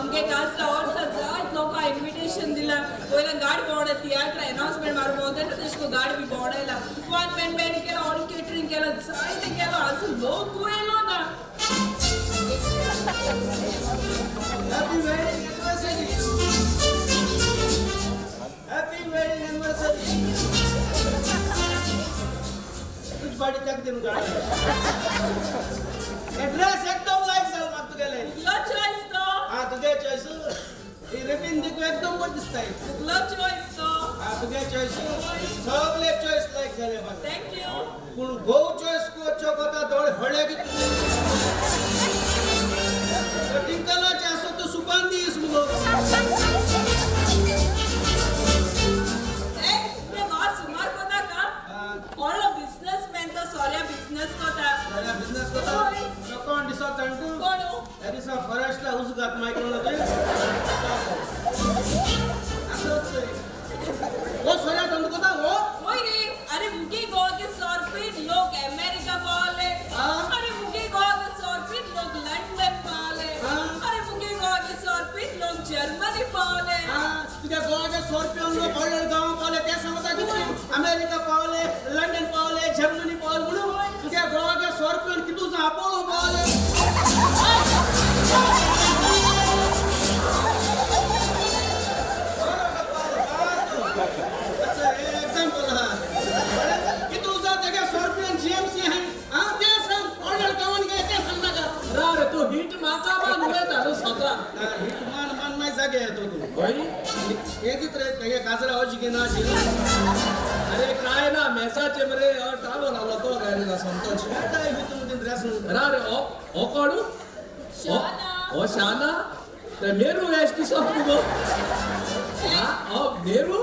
आमगे कासला और जायत लोक इन्विटेशन दिला पयला गाडी बोर्ड तियात्र अनाउन्समेंट मारू बोलते ना तेशको गाडी बी बोर्डायला वन पेन पेन केला और केटरिंग केला जायत केला असं लोक कोयलो ना Happy wedding anniversary. Happy wedding anniversary. कुछ बड़ी तक दिन गाड़ी. Address एकदम लाइक साल मत तू गेले. तुला चॉइस तो हाँ तुझे चॉइस. ये रिबिन दिखो एकदम बड़ दिसता है. तुला चॉइस तो हाँ तुझे चॉइस. सबले चॉइस लाइक झाले बस. थैंक यू कुल गो चॉइस को अच्छा कोता दौड़ हळेगी. टिंकला चासो तो सुपान दी इसमें All businessmen तो sorry business को था. Sorry business को था. तो कौन डिसा तंटू? कौन हो? There is a forest la उस गात माइक लो जे. असोचे. वो सोया तंटू को था वो? वही रे. अरे मुके गोवा के सॉर्पिट लोग अमेरिका पाले. अरे मुके गोवा के सॉर्पिट लोग लंदन पाले. अरे मुके गोवा के सॉर्पिट लोग जर्मनी पाले. तुझे गोवा के सॉर्पिट लोग पॉलर गांव पाले ते समझता किती? अमेरिका पाले, लंडन पाले, जर्मनी पाले म्हणून तुझे गोवा के सॉर्पिट कितू जा अपोलो पाले. अच्छा एग्जांपल हा. कितू जा ते सॉर्पिट जीएमसी है. हां ते सांग पॉलर गावन के ते सांग ना. रा रे तो हिट माका बा नुवे तालो सका हिट मान माय जागे येतो तू. भाई एक रे ते काजरा होजी के ना जी. अरे काय ना मेसाचे मरे टावल आलो तो गाडी ना संतोष काय हित मुदे ड्रेस रा रे ओ कोडू शाना. ओ शाना ते मेरू एस्टी सोपू हां ओ मेरू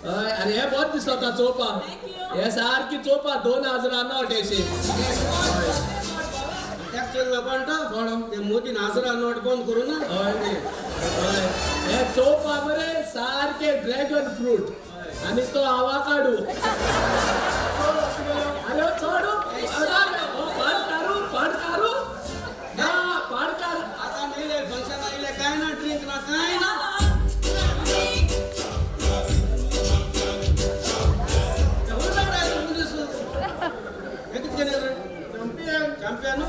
अरे हे बहुत दिसता चोपा हे सारखी चोपा 2000 नोट एसे ऍक्च्युअल लोकांना कोण ते मोदी नाजरा नोट बंद करू ना. होय हे चोपा मरे सारखे ड्रॅगन फ्रूट आणि तो आवाकाडू अरे छोडू पाड कारू ना पाड कार आता नाहीले फंक्शन आईले काय ना ड्रिंक ना काय ना. चॅम्पियन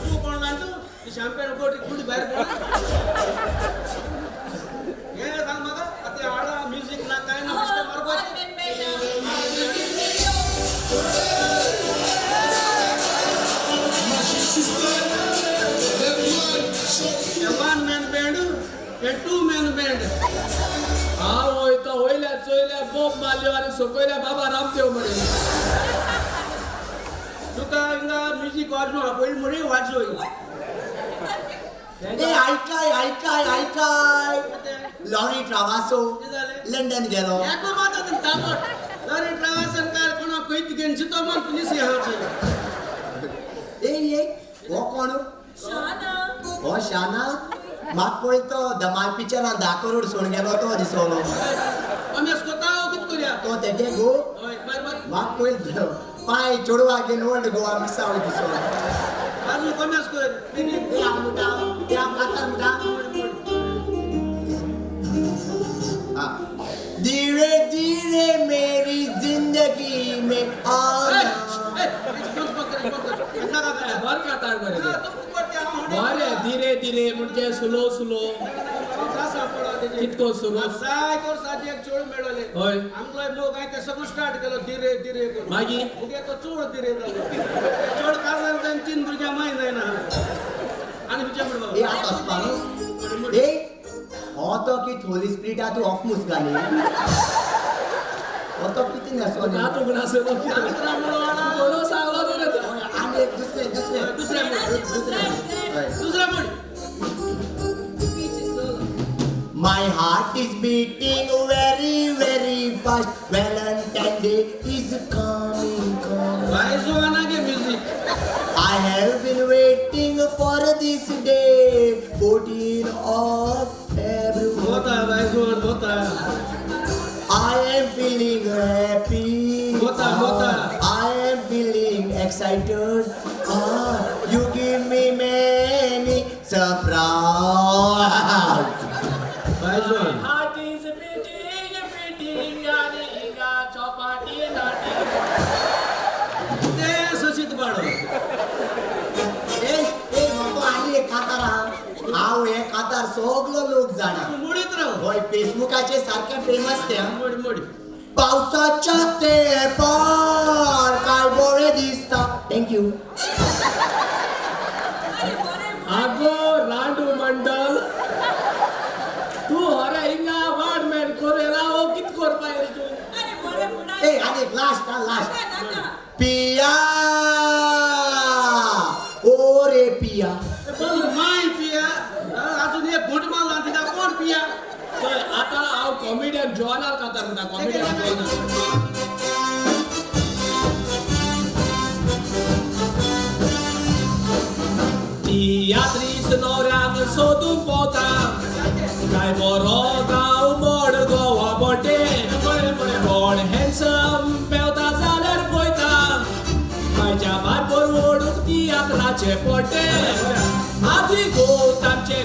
तू कोण म्हणतो की चॅम्पियन कोटी कुठे बाहेर पडला. हे सांग मग आता आडा म्युझिक ना काय ना मिस्टर मारबाज. वन मॅन बँड हे टू मॅन बँड. हा होय तो होयल्या चोयल्या बोब मारल्यो आणि सोकयल्या बाबा रामदेव म्हणे तुका हिंगा म्युझिक वाजनो पयली मुळे वाजोय. ऐकाय लॉरी ट्रावासो लंडन गेलो याको माता तन तामट लॉरी ट्रावासन कार कोणा कईत गेन जितो मन पुलिस हाचे. ए हो कोण शाना. हो शाना माक पळतो धमाल पिक्चरान 10 करोड सोड गेलो तो दिसलो. अमेस कोताव कित करूया तो तेगे गो ओय बार माक पळतो पाय चोडवा गेन ओल्ड गोवा मिसाव दिसलो. बाजू कमेस कर बिनी या खाता मुटा धीरे धीरे मेरी जिंदगी में आना. बर का तार बरे बरे धीरे धीरे म्हणजे स्लो स्लो कितको सुरू साय कोर साथी एक चोळ मेळले. होय आमलोय लोक आहे ते सगळं स्टार्ट केलं धीरे धीरे करून. मागी उगे तो चोळ धीरे झालो. चोळ काजर देन 3 दुर्गा माय नाही ना. आणि विचार ए आता स्पानो ए तो की थोडी स्प्रिट तू ऑफ मुस गाली तो किती नसो का तू गुना से तो बोलो सांगलो रे आणि दुसरे म्हण. My heart is beating very very fast. Valentine's Day is coming. भाई सुहाना के music. I have been waiting for this day. 14 of February. होता भाई सुहान होता. I am feeling happy. होता. I am feeling excited. You give me many proud. पाहिजे Heart is beating, beating, आणि हिंगा चौपाटी नाटी. ते सुचित पाडो ए नको आली एक कातार हांव हे कातार सगलो लोक जाणा मुडीत राव होय फेसबुकाचे सारखे फेमस ते मुडी मुडी पावसाच्या तेंपार काय बरे दिसता थँक्यू आगो रांडू मंडल तू हरे हिंगा वाडमॅन कोरेला ओ कित करपाय रे तू अरे बरे पुन्हा ए आगे लास्ट नाका. पिया ओ रे पिया पण माय पिया अजून एक घोट मारला आणि तिला कोण पिया तर आता हांव कॉमेडियन जॉनार कातार म्हणटा कॉमेडियन जॉनार तियात्रीस नवऱ्यान सोदूंक पोवता काय बरो गांव मोड गोवा बोटे कोण हॅन्सम पेवता जाल्यार पळयता खायच्या बारबर ओडूंक तियात्राचे पोटे आदी गो तांचे